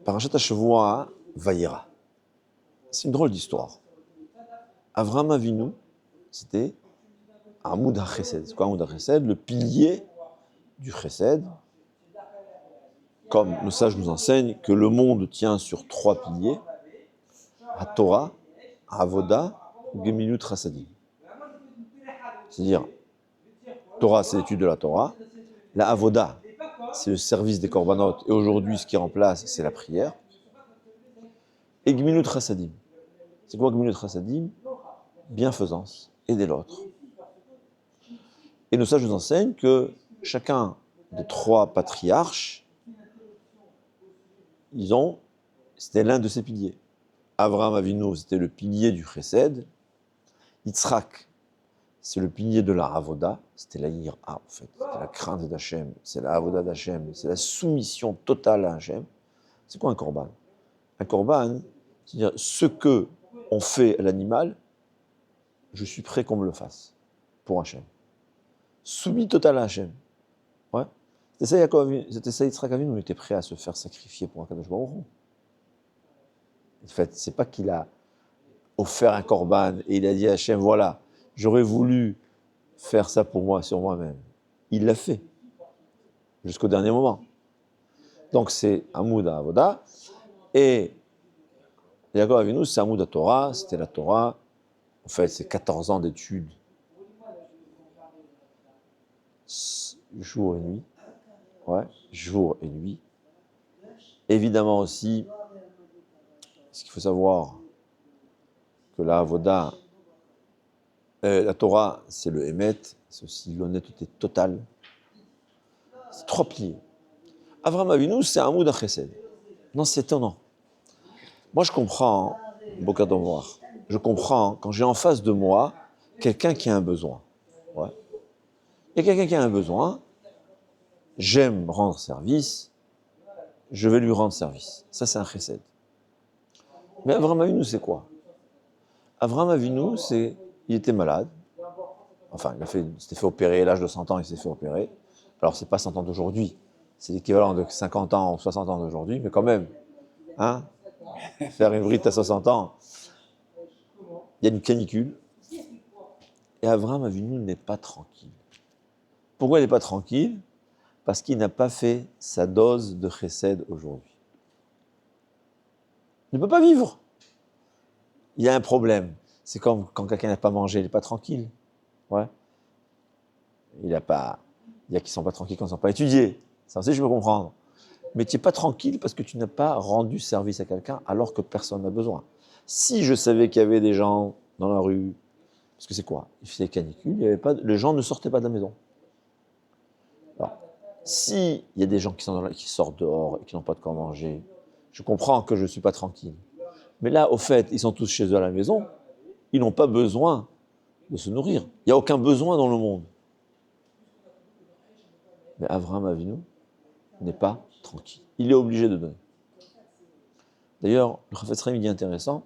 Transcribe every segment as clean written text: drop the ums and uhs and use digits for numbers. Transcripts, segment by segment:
Parashat HaShavua, Vayera. C'est une drôle d'histoire. Avraham Avinu, c'était Amoud HaChesed. C'est quoi Amoud HaChesed? Le pilier du Chesed. Comme le sage nous enseigne que le monde tient sur 3 piliers. HaTorah, Avoda, Gemilut Chassadim. C'est-à-dire, Torah, c'est l'étude de la Torah. La Avoda, c'est le service des korbanot. Et aujourd'hui, ce qui remplace, c'est la prière. Et Gemilut Chassadim. C'est quoi Gemilut Chassadim? Bienfaisance, aider l'autre. Et nos sages nous enseignent que chacun des 3 patriarches, c'était l'un de ces piliers. Avraham Avinu, c'était le pilier du Chesed. Yitzhak, c'est le pilier de la Avoda, c'était la Yira, en fait, c'était la crainte d'Hachem, c'est la Avoda d'Hachem, c'est la soumission totale à Hachem. C'est quoi un korban? Un korban, c'est-à-dire ce que on fait à l'animal, je suis prêt qu'on me le fasse pour Hachem. Soumis total à Hachem. Ouais. C'était ça Yitzhak Avinu, on était prêt à se faire sacrifier pour un Kadosh Baruch Hu. En fait, c'est pas qu'il a offert un korban et il a dit à Hachem, voilà, j'aurais voulu faire ça pour moi, sur moi-même. Il l'a fait, jusqu'au dernier moment. Donc c'est Amoud Avoda, et Yaakov Avinu, c'est Amoud Torah, c'était la Torah. En fait, c'est 14 ans d'études, jour et nuit. Ouais, jour et nuit. Évidemment aussi, ce qu'il faut savoir, que la Avoda, la Torah, c'est le Emet, c'est aussi l'honnêteté totale. C'est 3 piliers. Avraham Avinu, c'est un Amoud HaChesed. Non, c'est étonnant. Moi, je comprends, Boka Domoir, je comprends quand j'ai en face de moi quelqu'un qui a un besoin. Ouais. Et quelqu'un qui a un besoin, j'aime rendre service, je vais lui rendre service. Ça, c'est un Chesed. Mais Avraham Avinu, c'est quoi? Avraham Avinu, il était malade. Enfin, il s'était fait opérer à l'âge de 100 ans, il s'est fait opérer. Alors, c'est pas 100 ans d'aujourd'hui, c'est l'équivalent de 50 ans ou 60 ans d'aujourd'hui, mais quand même, hein, faire une bride à 60 ans, il y a une canicule, et Avraham Avinu n'est pas tranquille. Pourquoi il n'est pas tranquille? Parce qu'il n'a pas fait sa dose de chesed aujourd'hui. Il ne peut pas vivre. Il y a un problème. C'est comme quand quelqu'un n'a pas mangé, il n'est pas tranquille. Ouais. Il y a qui ne sont pas tranquilles quand ils ne sont pas étudiés. Ça aussi, je peux comprendre. Mais tu n'es pas tranquille parce que tu n'as pas rendu service à quelqu'un alors que personne n'a besoin. Si je savais qu'il y avait des gens dans la rue, parce que c'est quoi? Il faisait canicule, les gens ne sortaient pas de la maison. Alors, s'il y a des gens qui sortent dehors et qui n'ont pas de quoi manger, je comprends que je ne suis pas tranquille. Mais là, au fait, ils sont tous chez eux à la maison, ils n'ont pas besoin de se nourrir. Il n'y a aucun besoin dans le monde. Mais Avraham Avinu n'est pas tranquille. Il est obligé de donner. D'ailleurs, le Chafetz Chaim dit intéressant,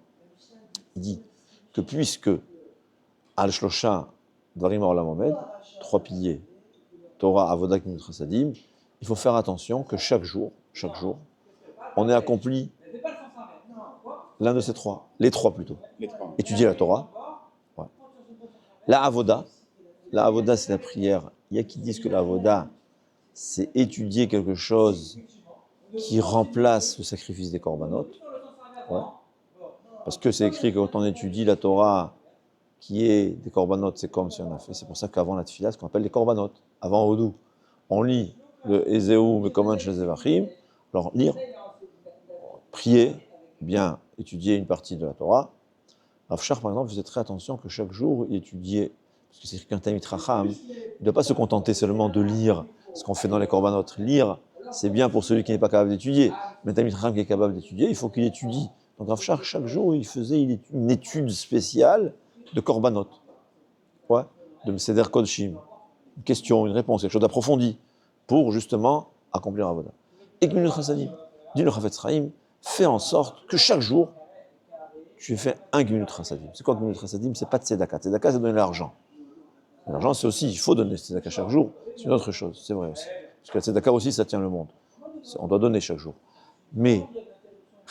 il dit que puisque Al-Shlosha Dvarim Ha'olam Omed, 3 piliers, Torah, Avoda, Gemilut Chassadim, il faut faire attention que chaque jour, on ait accompli l'un de ces 3, les 3 plutôt. Étudier la Torah. Ouais. La Avoda, c'est la prière. Il y a qui disent que la Avoda, c'est étudier quelque chose qui remplace le sacrifice des korbanot. Ouais. Parce que c'est écrit que quand on étudie la Torah qui est des korbanot, c'est comme si on a fait. C'est pour ça qu'avant la tefila, ce qu'on appelle les korbanot, avant Odou, on lit le Ezeu Mekoman Shel Zevachim. Alors lire, prier, bien étudier une partie de la Torah. Rav Shach, par exemple, faisait très attention que chaque jour il étudiait, parce que c'est écrit qu'un Talmid Chacham, il ne doit pas se contenter seulement de lire ce qu'on fait dans les korbanot. Lire, c'est bien pour celui qui n'est pas capable d'étudier, mais un Talmid Chacham qui est capable d'étudier, il faut qu'il étudie. Donc Rav Shach, chaque jour, il faisait une étude spéciale de korbanot, ouais, de Seder Kodshim, une question, une réponse, quelque chose d'approfondi, pour justement accomplir la Avoda. Et Gemilut Chassadim, dit le Chafetz Chaim, fais en sorte que chaque jour, tu fais un Gemilut Chassadim. C'est quoi Gemilut Chassadim? C'est pas de tzedaka. Tzedaka, c'est donner l'argent. L'argent, c'est aussi, il faut donner tzedaka chaque jour. C'est une autre chose, c'est vrai aussi. Parce que la tzedaka aussi, ça tient le monde. On doit donner chaque jour. Mais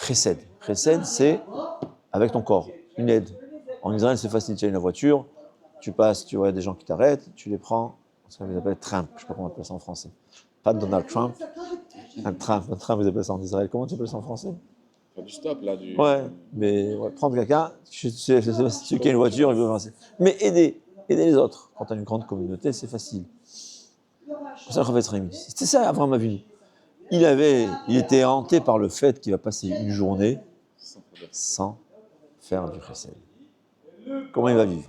Chesed. Chesed, c'est avec ton corps, une aide. En Israël, c'est facile, tu as une voiture, tu passes, tu vois des gens qui t'arrêtent, tu les prends, ça qu'ils appellent Trump, je ne sais pas comment on appelle ça en français. Pas Donald Trump, un Trump, vous appelez ça en Israël, comment tu appelles ça en français? Du stop, là, du... Ouais, mais ouais, prendre quelqu'un, celui qui a une voiture, il veut avancer. Mais aider les autres. Quand tu as une grande communauté, c'est facile. C'est ça, Chafetz Chaim. C'était ça, Avraham Avinu. Il était hanté par le fait qu'il va passer une journée sans faire du chesed. Comment il va vivre?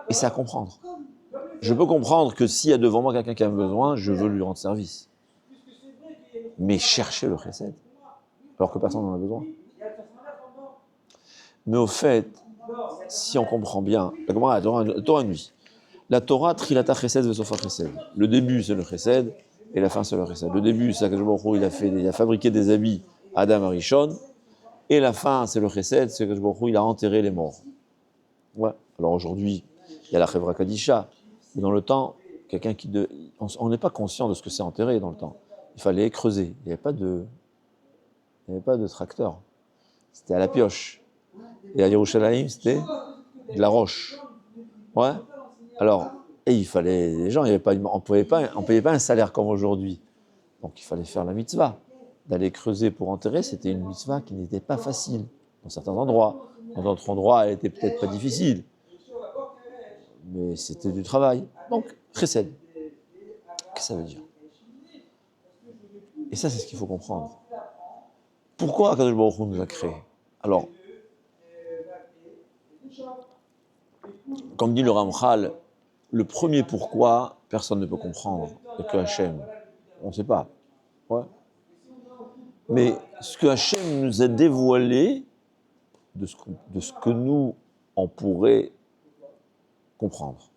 Et c'est à comprendre. Je peux comprendre que s'il y a devant moi quelqu'un qui a besoin, je veux lui rendre service. Mais chercher le chesed, alors que personne n'en a besoin. Mais au fait, si on comprend bien, la Torah nous dit, la Torah trilata chesed vesofa chesed. Le début c'est le chesed et la fin c'est le chesed. Le début c'est qu'Akadosh Baruch Hu, il a fabriqué des habits Adam Arishon, et la fin c'est le chesed, c'est qu'Akadosh Baruch Hu, il a enterré les morts. Ouais. Alors aujourd'hui, il y a la Chevra Kadisha, mais dans le temps, on n'est pas conscient de ce que c'est enterré dans le temps. Il fallait creuser. Il n'y avait pas de tracteur. C'était à la pioche. Et à Yerushalayim, c'était de la roche. Ouais. Alors, et il fallait, les gens, on payait pas un salaire comme aujourd'hui. Donc il fallait faire la mitzvah. D'aller creuser pour enterrer, c'était une mitzvah qui n'était pas facile. Dans certains endroits. Dans d'autres endroits, elle était peut-être pas difficile. Mais c'était du travail. Donc, chesed. Qu'est-ce que ça veut dire? Et ça, c'est ce qu'il faut comprendre. Pourquoi Akadosh Baruch Hu nous a créés? Alors, comme dit le Ramchal, le premier pourquoi, personne ne peut comprendre. Et que Hachem, on ne sait pas. Ouais. Mais ce que Hachem nous a dévoilé, de ce que nous, on pourrait comprendre,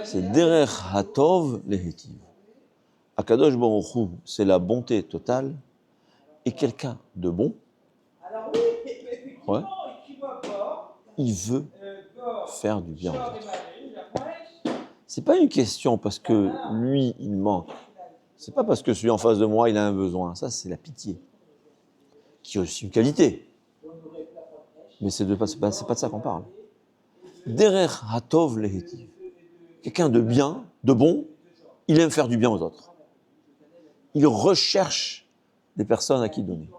c'est Derech Hatov Lehetiv. Akadosh Baruch Hu, c'est la bonté totale, et quelqu'un de bon, ouais, il veut faire du bien aux autres. C'est pas une question parce que lui, il manque. C'est pas parce que celui en face de moi, il a un besoin. Ça, c'est la pitié, qui est aussi une qualité. Mais c'est pas de ça qu'on parle. Derer hatov lehetiv. Quelqu'un de bien, de bon, il aime faire du bien aux autres. Il recherche des personnes à qui donner.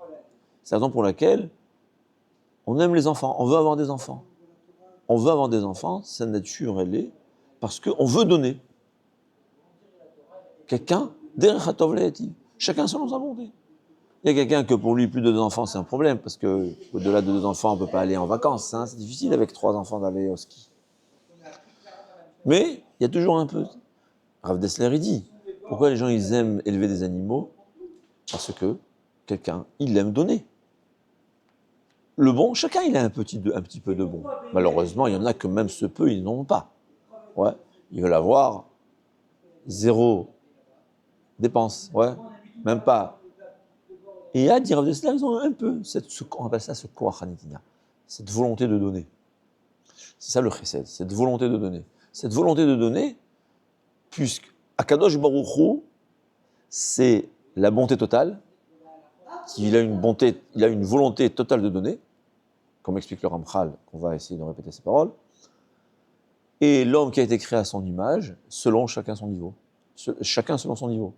C'est la raison pour laquelle on aime les enfants, on veut avoir des enfants. On veut avoir des enfants, sa nature, elle est, parce qu'on veut donner. Quelqu'un, derer hatov lehetiv. Chacun selon sa volonté. Il y a quelqu'un que pour lui, plus de 2 enfants, c'est un problème, parce qu'au-delà de 2 enfants, on ne peut pas aller en vacances. Hein, c'est difficile avec 3 enfants d'aller au ski. Mais il y a toujours un peu. Rav Dessler, il dit, pourquoi les gens ils aiment élever des animaux? Parce que quelqu'un, il aime donner. Le bon, chacun il a un petit peu de bon. Malheureusement, il y en a que même ce peu, ils n'en ont pas. Ouais, ils veulent avoir 0 dépense, ouais, même pas. Et il y a, dit Rav Dessler, ils ont un peu, on appelle ça ce koach hanitina, cette volonté de donner. C'est ça le chesed, cette volonté de donner. Cette volonté de donner, puisque Akadosh Baruch Hu, c'est la bonté totale, il a une volonté totale de donner, comme explique le Ramchal, qu'on va essayer de répéter ces paroles, et l'homme qui a été créé à son image, selon chacun son niveau. Chacun selon son niveau.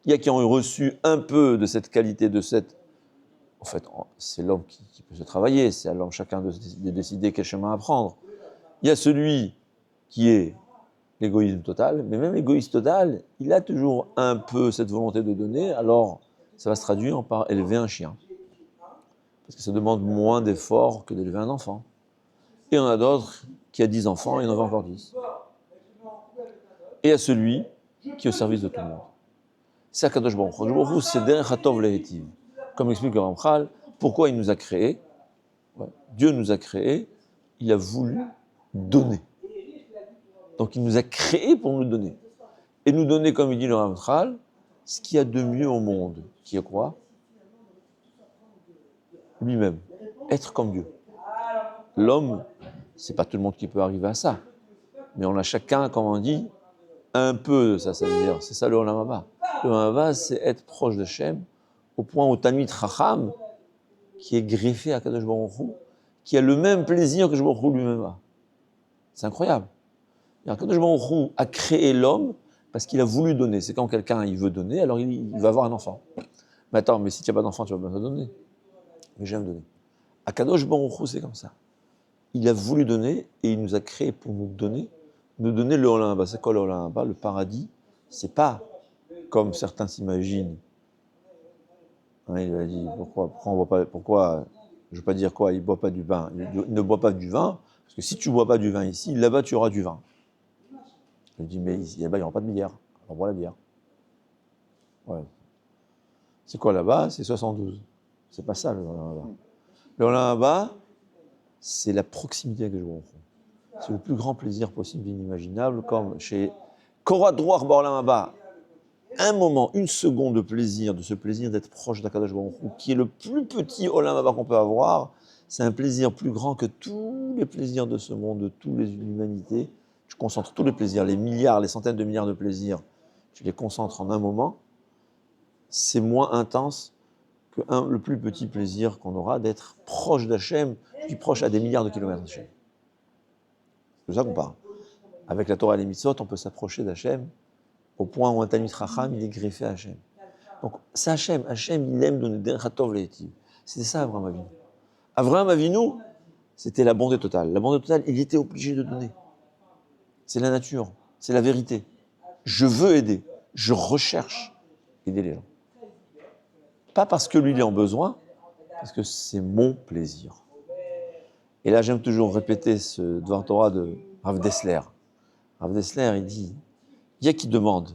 Il y a qui ont reçu un peu de cette qualité, en fait, c'est l'homme qui peut se travailler, c'est à l'homme chacun de décider quel chemin à prendre. Il y a celui qui est l'égoïsme total, mais même l'égoïsme total, il a toujours un peu cette volonté de donner, alors ça va se traduire par élever un chien. Parce que ça demande moins d'efforts que d'élever un enfant. Et on a d'autres qui a 10 enfants et il en veut encore 10. Et il y a celui qui est au service de tout le monde. C'est Akadosh Baruch Hu. Akadosh Baruch Hu, c'est Derech Hatov Lehetiv. Comme explique le Ramchal, pourquoi il nous a créés? Ouais. Dieu nous a créés, il a voulu donner. Donc il nous a créés pour nous donner. Et nous donner, comme il dit le Ramchal, ce qu'il y a de mieux au monde, qui est quoi? Lui-même. Être comme Dieu. L'homme, c'est pas tout le monde qui peut arriver à ça. Mais on a chacun, comme on dit, un peu de ça, ça veut dire. C'est ça le Olam Haba. Le Olam Haba, c'est être proche de Shem au point où Talmid Chacham, qui est greffé à Kadosh Baruch Hu, qui a le même plaisir que Kadosh Baruch Hu lui-même a. C'est incroyable. Kadosh Baruch Hu a créé l'homme parce qu'il a voulu donner. C'est quand quelqu'un il veut donner, alors il va avoir un enfant. Mais attends, mais si tu n'as pas d'enfant, tu vas pas donner. Mais j'aime donner. À Kadosh Baruch Hu, c'est comme ça. Il a voulu donner et il nous a créé pour nous donner le Olam Haba. C'est quoi le Olam Haba? Le paradis, c'est pas comme certains s'imaginent. Hein, il a dit pourquoi je ne veux pas dire quoi, il ne boit pas du vin. Il ne boit pas du vin, parce que si tu ne bois pas du vin ici, là-bas tu auras du vin. Je dis, mais ici, là-bas il n'y aura pas de bière. On boit la bière. Ouais. C'est quoi là-bas? C'est 72. C'est pas ça le Olam Haba. Le Olam Haba, c'est la proximité que je vois. C'est le plus grand plaisir possible, inimaginable, comme chez Korah Droar Ba'olam Haba. Un moment, une seconde de ce plaisir d'être proche d'Akadosh Baruch Hu, qui est le plus petit Olam Haba qu'on peut avoir, c'est un plaisir plus grand que tous les plaisirs de ce monde, de toute l'humanité. Tu concentres tous les plaisirs, les milliards, les centaines de milliards de plaisirs, tu les concentres en un moment, c'est moins intense que le plus petit plaisir qu'on aura d'être proche d'Hachem, puis proche à des milliards de kilomètres d'Hachem. C'est de ça qu'on parle. Avec la Torah et les mitzvot, on peut s'approcher d'Hachem au point où un Talmid Chacham, il est greffé à Hachem. Donc, c'est Hachem. Hachem, il aime donner Derech HaTov Le'etiv. C'était ça, Avraham Avinu. Avraham Avinu, c'était la bonté totale. La bonté totale, il était obligé de donner. C'est la nature, c'est la vérité. Je veux aider, je recherche aider les gens. Pas parce que lui, il est en besoin, parce que c'est mon plaisir. Et là, j'aime toujours répéter ce Dvar Torah de Rav Dessler. Rav Dessler, il dit, il y a qui demande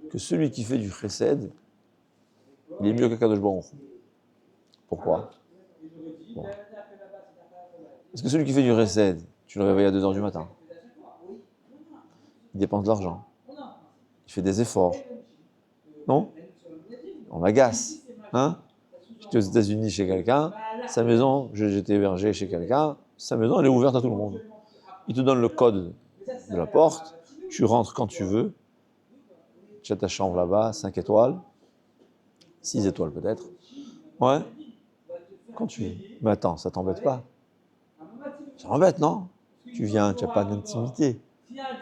que celui qui fait du chesed, il est mieux qu'Akadosh Baruch Hu. Pourquoi? Bon. Parce que celui qui fait du chesed, tu le réveilles à 2h du matin. Il dépense de l'argent. Il fait des efforts. Non? On m'agace. Hein? J'étais aux États-Unis chez quelqu'un, sa maison, j'étais hébergé chez quelqu'un, sa maison, elle est ouverte à tout le monde. Il te donne le code de la porte, tu rentres quand tu veux, tu as ta chambre là-bas, 5 étoiles, 6 étoiles peut-être. Ouais, quand tu veux. Mais attends, ça t'embête pas? Ça m'embête, non? Tu viens, tu n'as pas d'intimité.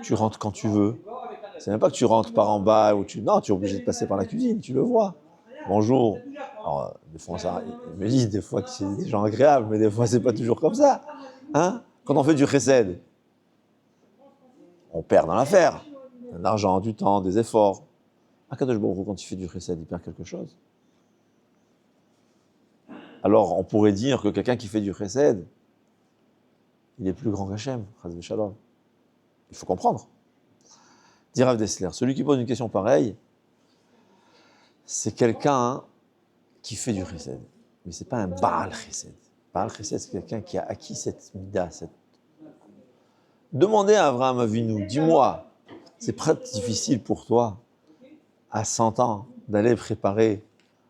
Tu rentres quand tu veux. C'est même pas que tu rentres par en bas ou non, tu es obligé de passer par la cuisine, tu le vois. Bonjour. Alors, des fois, ça, il me dit des fois que c'est des gens agréables, mais des fois, c'est pas toujours comme ça. Hein? Quand on fait du chesed, on perd dans l'affaire. De l'argent, du temps, des efforts. Akadosh Baruch Hu, quand il fait du chesed, il perd quelque chose. Alors, on pourrait dire que quelqu'un qui fait du chesed, il est plus grand qu'Hachem, chas v'shalom. Il faut comprendre. Dit Rav Dessler, celui qui pose une question pareille, c'est quelqu'un qui fait du chesed. Mais ce n'est pas un Baal chesed. Baal chesed, c'est quelqu'un qui a acquis cette mida. Demandez à Avraham Avinu, dis-moi, c'est très difficile pour toi, à 100 ans, d'aller préparer,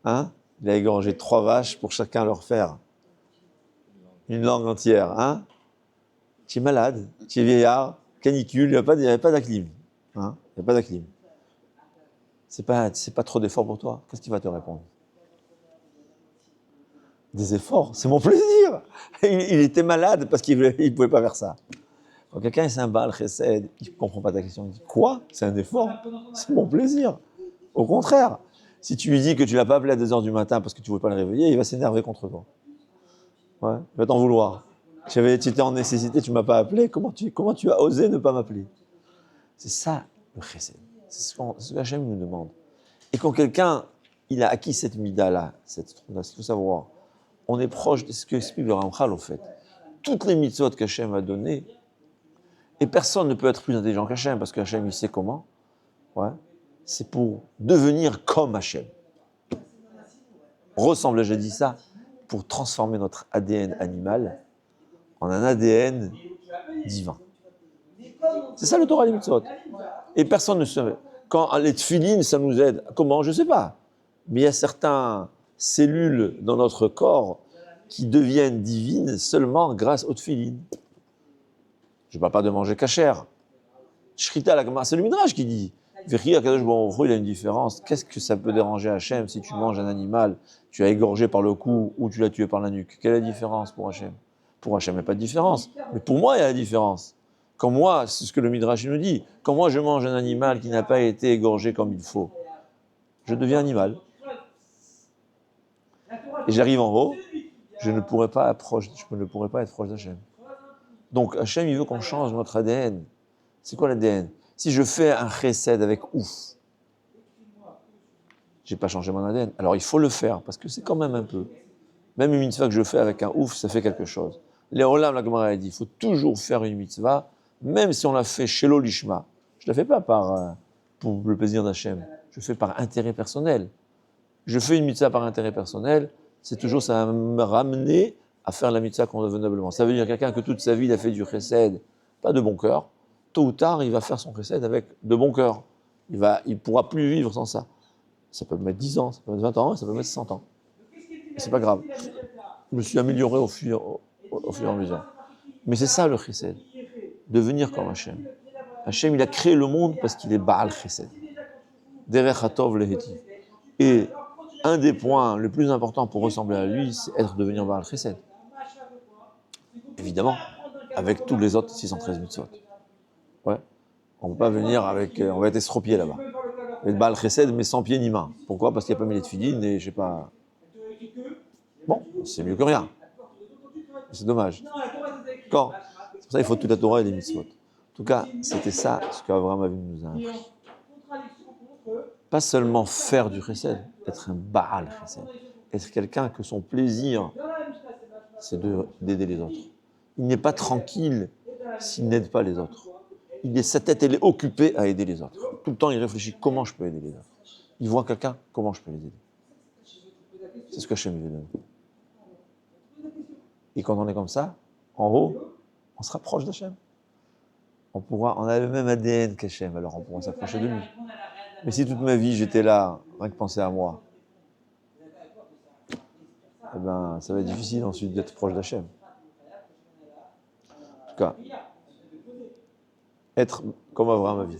hein? Il a égorgé 3 vaches pour chacun leur faire une langue entière, hein? Tu es malade, tu es vieillard, canicule, il n'y a pas d'aclim. Hein? Il n'y a pas d'aclim. C'est pas trop d'efforts pour toi. Qu'est-ce qu'il va te répondre? Des efforts, c'est mon plaisir. Il était malade parce qu'il ne pouvait pas faire ça. Quand quelqu'un est un Baal Chesed, il ne comprend pas ta question. Il dit quoi? C'est un effort? C'est mon plaisir. Au contraire, si tu lui dis que tu ne l'as pas appelé à 2h du matin parce que tu ne voulais pas le réveiller, il va s'énerver contre toi. Ouais, il va t'en vouloir. Tu étais en nécessité, tu ne m'as pas appelé, comment tu as osé ne pas m'appeler? C'est ça le Chesed. C'est ce que Hachem nous demande. Et quand quelqu'un il a acquis cette mida-là, cette truc-là, il faut savoir, on est proche de ce que explique le Ramchal au fait. Toutes les mitzvot qu'Hachem a données, et personne ne peut être plus intelligent qu'Hachem, parce qu'Hachem, il sait comment. Ouais. C'est pour devenir comme Hachem. Ressemble, j'ai dit ça, pour transformer notre ADN animal en un ADN divin. C'est ça le Torah des mitzvot. Et personne ne sait. Quand les tfilines, ça nous aide. Comment? Je ne sais pas. Mais il y a certaines cellules dans notre corps qui deviennent divines seulement grâce aux tfilines. Je ne parle pas de manger kasher. Shrita, c'est le Midrash qui dit. Veri Akadosh Baruch Hu, il a une différence. Qu'est-ce que ça peut déranger Hachem si tu manges un animal, tu l'as égorgé par le cou ou tu l'as tué par la nuque? Quelle est la différence pour Hachem? Pour Hachem, il n'y a pas de différence. Mais pour moi, il y a la différence. Quand moi, c'est ce que le Midrash nous dit, quand moi je mange un animal qui n'a pas été égorgé comme il faut, je deviens animal. Et j'arrive en haut, je ne pourrais pas être proche d'Hachem. Donc Hachem, il veut qu'on change notre ADN. C'est quoi l'ADN? Si je fais un chesed avec ouf, j'ai pas changé mon ADN. Alors il faut le faire, parce que c'est quand même un peu. Même une mitzvah que je fais avec un ouf, ça fait quelque chose. Les Olam, la Gemara a dit, il faut toujours faire une mitzvah, même si on l'a fait chez l'Olishma. Je ne la fais pas pour le plaisir d'Hachem. Je fais par intérêt personnel. Je fais une mitzvah par intérêt personnel, c'est toujours, ça va me ramener à faire la mitzvah convenablement. Ça veut dire quelqu'un que toute sa vie, il a fait du chesed, pas de bon cœur. Tôt ou tard, il va faire son chesed avec de bon cœur. Il pourra plus vivre sans ça. Ça peut mettre 10 ans, ça peut mettre 20 ans, ça peut mettre 100 ans. Et c'est pas grave. Je me suis amélioré au fur et à mesure. Mais c'est ça le chesed, devenir comme Hachem. Hachem, il a créé le monde parce qu'il est Baal chesed. Derech hatov lehetiv. Et un des points les plus importants pour ressembler à lui, c'est devenir Baal chesed. Évidemment, avec tous les autres 613 mitzvot. Ouais. On ne peut pas venir avec... on va être estropié là-bas. Être Baal chesed, mais sans pied ni main. Pourquoi? Parce qu'il n'y a pas mis les tefilines et je sais pas... Bon, c'est mieux que rien. C'est dommage. Quand c'est pour ça qu'il faut toute la Torah et les mitzvot. En tout cas, c'était ça ce qu'Abraham Avinu nous a appris. Pas seulement faire du chesed, être un Baal chesed. Être quelqu'un que son plaisir, c'est d'aider les autres. Il n'est pas tranquille s'il n'aide pas les autres. Sa tête, elle est occupée à aider les autres. Tout le temps, il réfléchit comment je peux aider les autres. Il voit quelqu'un, comment je peux les aider. C'est ce que Hachem veut donner. Et quand on est comme ça, en haut, on se rapproche d'Hachem. On a le même ADN qu'Hachem, alors on pourra s'approcher de lui. Mais si toute ma vie j'étais là, rien que penser à moi, eh ben, ça va être difficile ensuite d'être proche d'Hachem. En tout cas, être comme Abraham a vu.